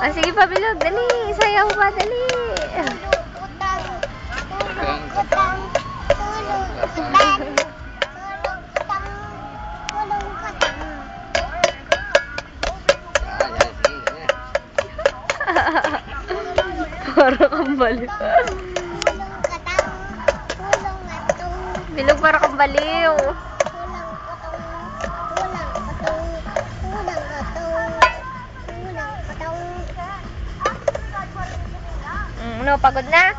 Ah, sige pa, Bilog. Dali. Sayaw pa, dali. Para kang baliw. Bilog, para kang baliw. Ano, pagod na?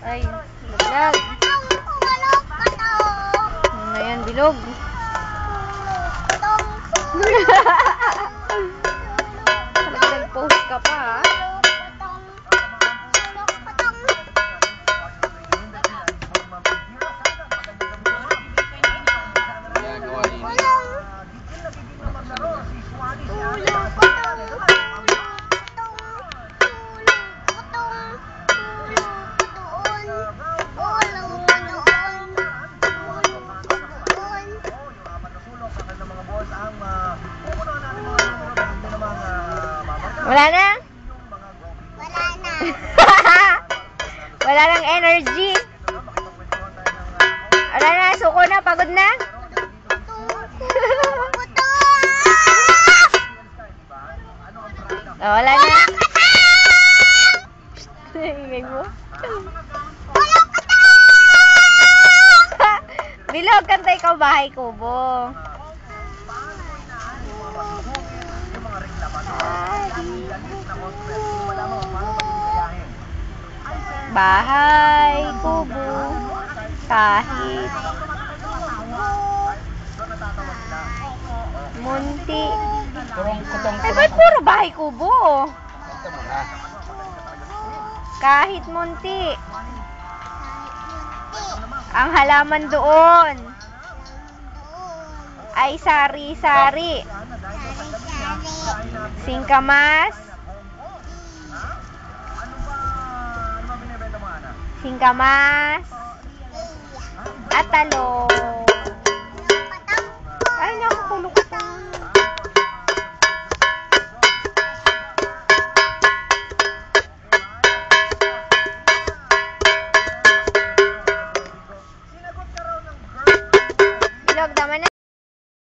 Ay, Bilog. Ano yan, Bilog? Nag-post ka pa, ha? Wala na? Wala na. Wala nang energy. Wala na, suko na, pagod na. Oh, wala na. Ingay mo. Bilog, kanta ikaw Bahay Kubo. Bahay Kubo, kahit munti. Ay, ba't puro Bahay Kubo? Kahit munti. Ang halaman doon ay sari-sari. Singkamas. Singkamas. At talong.